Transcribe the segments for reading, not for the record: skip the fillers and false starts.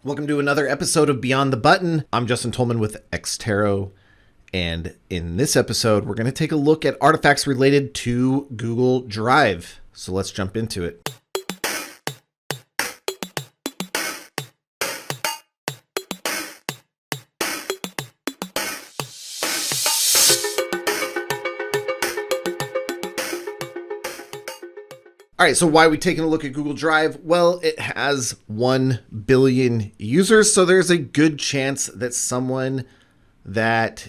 Welcome to another episode of Beyond the Button. I'm Justin Tolman with Xtero, and in this episode, we're going to take a look at artifacts related to Google Drive. So let's jump into it. All right, so why are we taking a look at Google Drive? Well, it has 1 billion users, so there's a good chance that someone that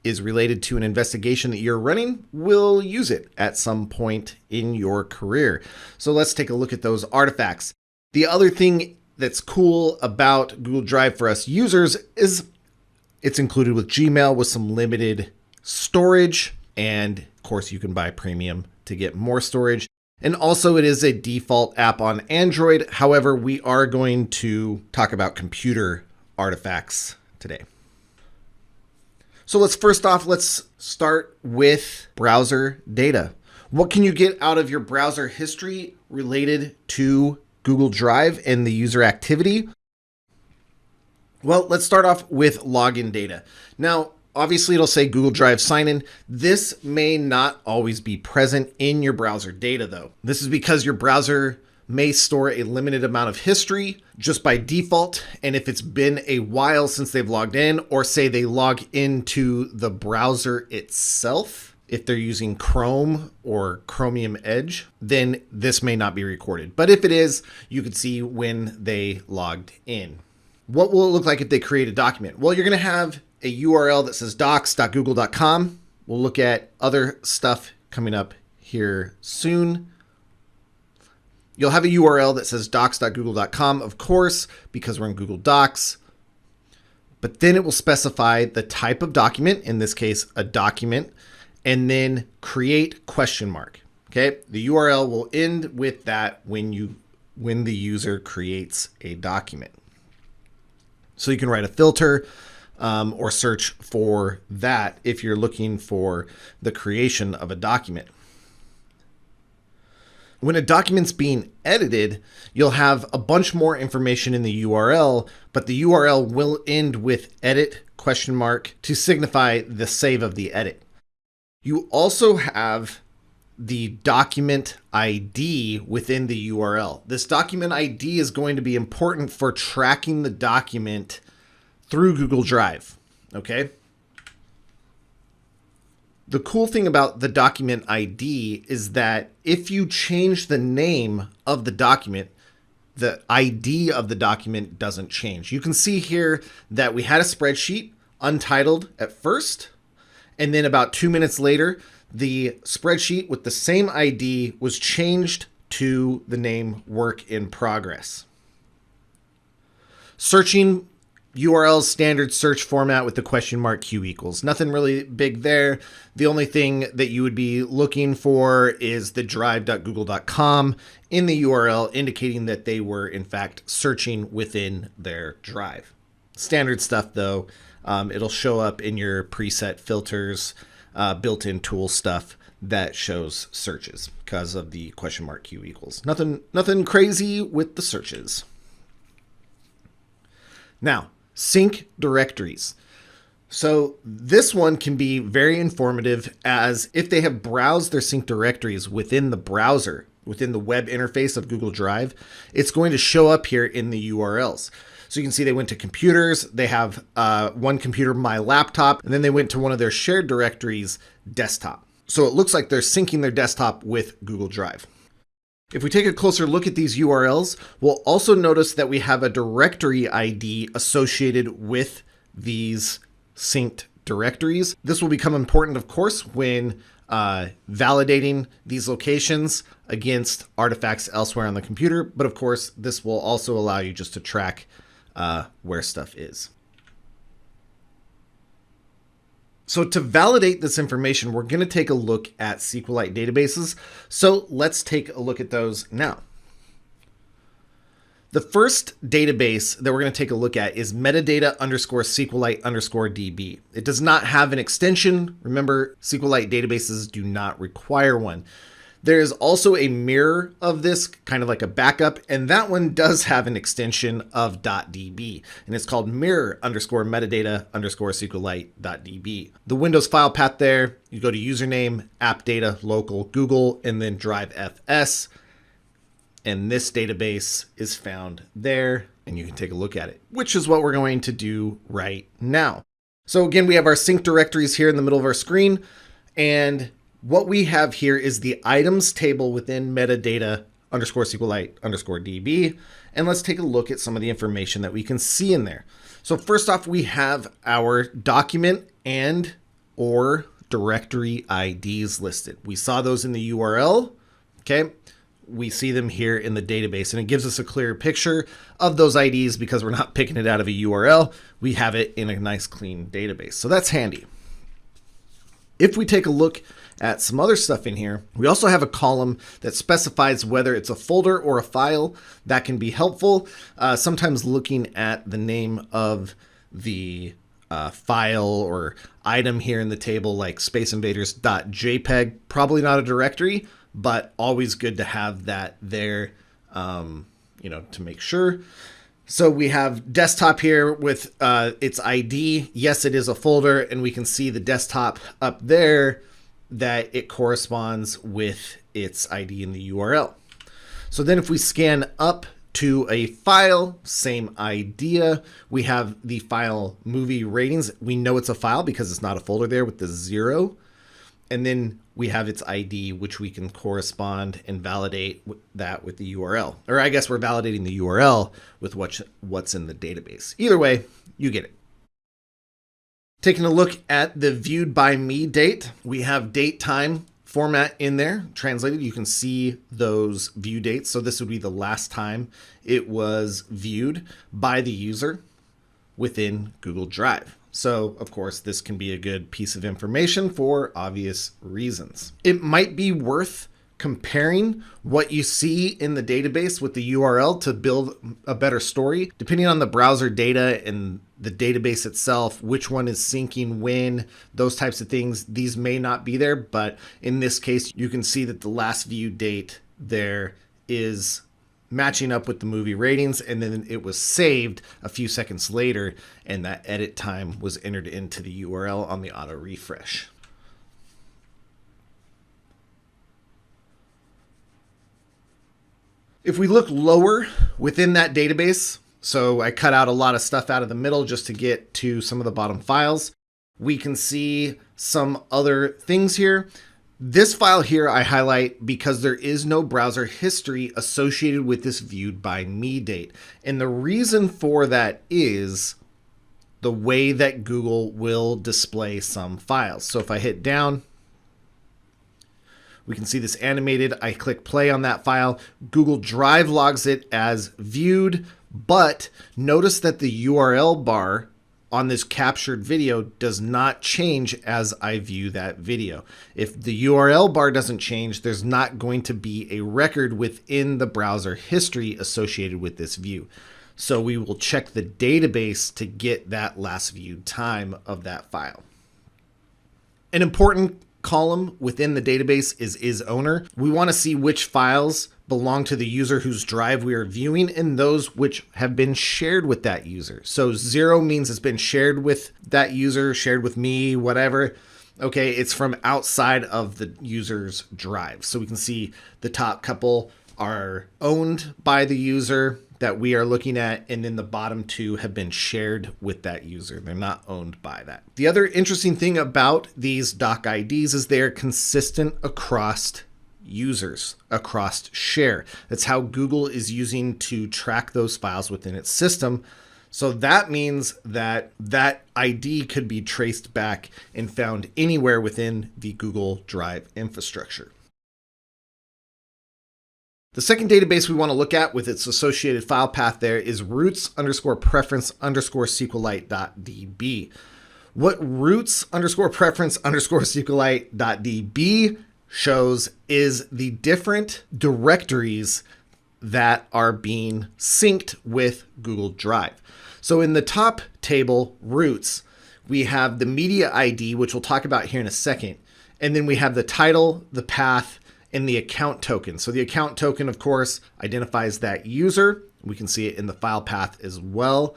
is related to an investigation that you're running will use it at some point in your career. So let's take a look at those artifacts. The other thing that's cool about Google Drive for us users is it's included with Gmail with some limited storage, and of course you can buy premium to get more storage. And also it is a default app on Android. However, we are going to talk about computer artifacts today. So let's start with browser data. What can you get out of your browser history related to Google Drive and the user activity? Well, let's start off with login data. Now, obviously, it'll say Google Drive sign-in. This may not always be present in your browser data, though. This is because your browser may store a limited amount of history just by default. And if it's been a while since they've logged in, or say they log into the browser itself, if they're using Chrome or Chromium Edge, then this may not be recorded. But if it is, you can see when they logged in. What will it look like if they create a document? Well, you're going to have a URL that says docs.google.com. We'll look at other stuff coming up here soon. You'll have a URL that says docs.google.com, of course, because we're in Google Docs. But then it will specify the type of document, in this case, a document, and then create ? Okay, the URL will end with that when the user creates a document. So you can write a filter or search for that if you're looking for the creation of a document. When a document's being edited, you'll have a bunch more information in the URL, but the URL will end with edit ? To signify the save of the edit. You also have the document ID within the URL. This document ID is going to be important for tracking the document through Google Drive, okay? The cool thing about the document ID is that if you change the name of the document, the ID of the document doesn't change. You can see here that we had a spreadsheet, Untitled at first, and then about 2 minutes later, the spreadsheet with the same ID was changed to the name Work in Progress. Searching URLs, standard search format with the ? Q =. Nothing really big there. The only thing that you would be looking for is the drive.google.com in the URL, indicating that they were in fact searching within their drive. Standard stuff though. It'll show up in your preset filters, built-in tool stuff that shows searches because of the ? Q =. Nothing crazy with the searches. Now, sync directories. So this one can be very informative, as if they have browsed their sync directories within the browser, within the web interface of Google Drive, it's going to show up here in the URLs. So you can see they went to computers, they have one computer, my laptop, and then they went to one of their shared directories, desktop. So it looks like they're syncing their desktop with Google Drive. If we take a closer look at these URLs, we'll also notice that we have a directory ID associated with these synced directories. This will become important, of course, when validating these locations against artifacts elsewhere on the computer. But of course, this will also allow you just to track where stuff is. So to validate this information, we're going to take a look at Sqlite Databases. So let's take a look at those now. The first database that we're going to take a look at is metadata_Sqlite_DB. It does not have an extension. Remember, Sqlite databases do not require one. There is also a mirror of this, kind of like a backup, and that one does have an extension of .db, and it's called mirror underscore metadata underscore Sqlite.db. The Windows file path there, you go to username, app data, local, Google, and then drive fs, and this database is found there, and you can take a look at it, which is what we're going to do right now. So again, we have our sync directories here in the middle of our screen, and what we have here is the items table within metadata underscore Sqlite underscore DB. And let's take a look at some of the information that we can see in there. So first off, we have our document and or directory IDs listed. We saw those in the URL. Okay. We see them here in the database, and it gives us a clear picture of those IDs because we're not picking it out of a URL. We have it in a nice clean database. So that's handy. If we take a look at some other stuff in here, we also have a column that specifies whether it's a folder or a file. That can be helpful. Sometimes looking at the name of the file or item here in the table, like spaceinvaders.jpg, probably not a directory, but always good to have that there, to make sure. So we have desktop here with its ID. Yes, it is a folder, and we can see the desktop up there that it corresponds with its ID in the URL. So then if we scan up to a file, same idea. We have the file movie ratings. We know it's a file because it's not a folder there with the 0. And then we have its ID, which we can correspond and validate that with the URL. Or I guess we're validating the URL with what's in the database. Either way, you get it. Taking a look at the viewed by me date, we have date time format in there translated. You can see those view dates. So this would be the last time it was viewed by the user within Google Drive. So of course, this can be a good piece of information for obvious reasons. It might be worth comparing what you see in the database with the URL to build a better story. Depending on the browser data and the database itself, which one is syncing when, those types of things, these may not be there. But in this case, you can see that the last view date there is matching up with the movie ratings, and then it was saved a few seconds later, and that edit time was entered into the URL on the auto refresh. If we look lower within that database, so I cut out a lot of stuff out of the middle just to get to some of the bottom files, we can see some other things here. This file here I highlight because there is no browser history associated with this viewed by me date. And the reason for that is the way that Google will display some files. So if I hit down, we can see this animated. I click play on that file. Google Drive logs it as viewed, but notice that the URL bar on this captured video does not change as I view that video. If the URL bar doesn't change, there's not going to be a record within the browser history associated with this view. So we will check the database to get that last viewed time of that file. An important column within the database is owner. We want to see which files belong to the user whose drive we are viewing and those which have been shared with that user. So 0 means it's been shared with that user, shared with me, whatever. Okay, it's from outside of the user's drive. So we can see the top couple are owned by the user that we are looking at, and then the bottom 2 have been shared with that user. They're not owned by that. The other interesting thing about these doc IDs is they're consistent across users, across share. That's how Google is using to track those files within its system. So that means that that ID could be traced back and found anywhere within the Google Drive infrastructure. The second database we want to look at with its associated file path there is roots_preference_Sqlite.db. What roots_preference_Sqlite.db shows is the different directories that are being synced with Google Drive. So in the top table, roots, we have the media ID, which we'll talk about here in a second. And then we have the title, the path, and the account token. So the account token, of course, identifies that user. We can see it in the file path as well.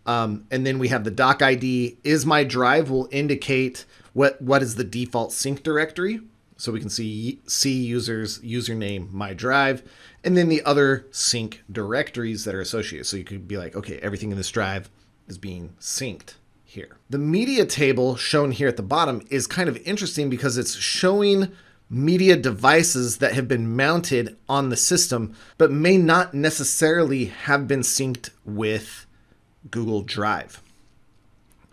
And then we have the doc ID. Is my drive will indicate what is the default sync directory. So we can see users, username, my drive, and then the other sync directories that are associated. So you could be like, okay, everything in this drive is being synced here. The media table shown here at the bottom is kind of interesting because it's showing media devices that have been mounted on the system, but may not necessarily have been synced with Google Drive.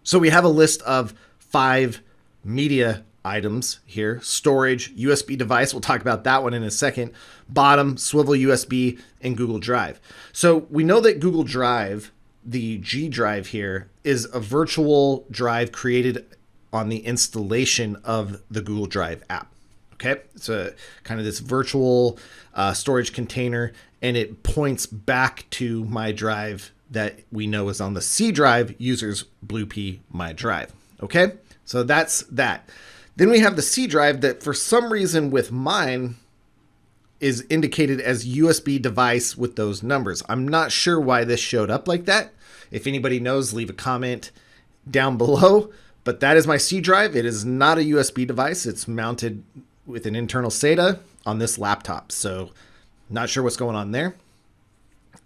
So we have a list of 5 media items here: storage, USB device. We'll talk about that one in a second. Bottom, swivel USB, and Google Drive. So we know that Google Drive, the G drive here, is a virtual drive created on the installation of the Google Drive app. Okay, it's a kind of this virtual storage container, and it points back to my drive that we know is on the C drive, users BlueP my drive. Okay, so that's that. Then we have the C drive that for some reason with mine is indicated as USB device with those numbers. I'm not sure why this showed up like that. If anybody knows, leave a comment down below. But that is my C drive. It is not a USB device. It's mounted with an internal SATA on this laptop. So not sure what's going on there.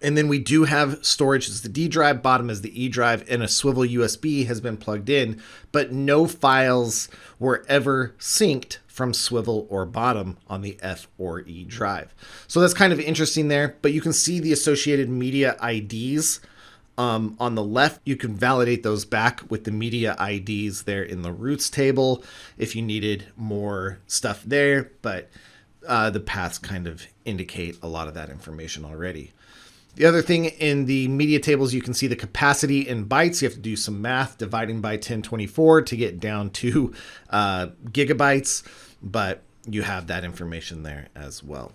And then we do have storage as the D drive, bottom is the E drive, and a swivel USB has been plugged in, but no files were ever synced from swivel or bottom on the F or E drive. So that's kind of interesting there, but you can see the associated media IDs on the left. You can validate those back with the media IDs there in the roots table if you needed more stuff there, but the paths kind of indicate a lot of that information already. The other thing in the media tables, you can see the capacity in bytes. You have to do some math, dividing by 1024 to get down to gigabytes, but you have that information there as well.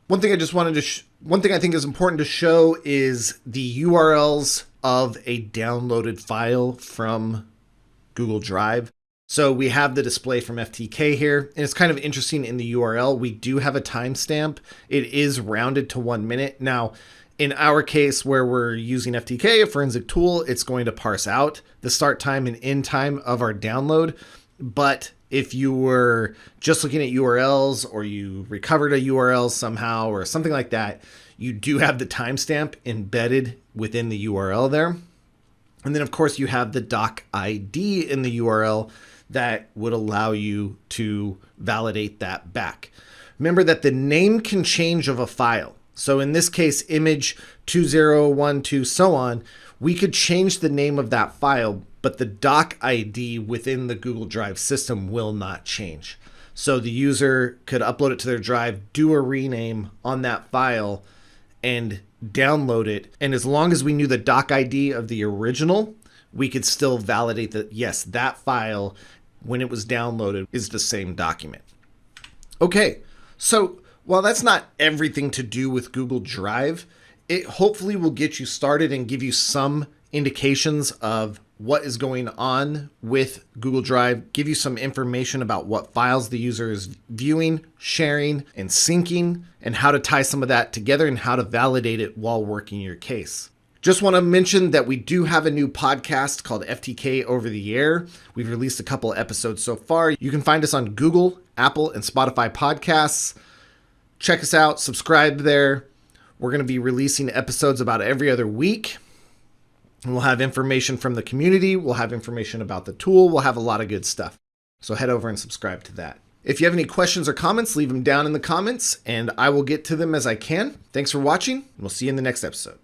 One thing I think is important to show is the URLs of a downloaded file from Google Drive. So we have the display from FTK here, and it's kind of interesting in the URL. We do have a timestamp. It is rounded to 1 minute. Now, in our case where we're using FTK, a forensic tool, it's going to parse out the start time and end time of our download. But if you were just looking at URLs or you recovered a URL somehow or something like that, you do have the timestamp embedded within the URL there. And then, of course, you have the doc ID in the URL that would allow you to validate that back. Remember that the name can change of a file. So in this case, image 2012, so on, we could change the name of that file, but the doc ID within the Google Drive system will not change. So the user could upload it to their drive, do a rename on that file, and download it. And as long as we knew the doc ID of the original, we could still validate that, yes, that file, when it was downloaded, is the same document. Okay, so while that's not everything to do with Google Drive, it hopefully will get you started and give you some indications of what is going on with Google Drive, give you some information about what files the user is viewing, sharing, and syncing, and how to tie some of that together and how to validate it while working your case. Just want to mention that we do have a new podcast called FTK Over the Air. We've released a couple of episodes so far. You can find us on Google, Apple, and Spotify podcasts. Check us out, subscribe there. We're going to be releasing episodes about every other week. And we'll have information from the community. We'll have information about the tool. We'll have a lot of good stuff. So head over and subscribe to that. If you have any questions or comments, leave them down in the comments, and I will get to them as I can. Thanks for watching, and we'll see you in the next episode.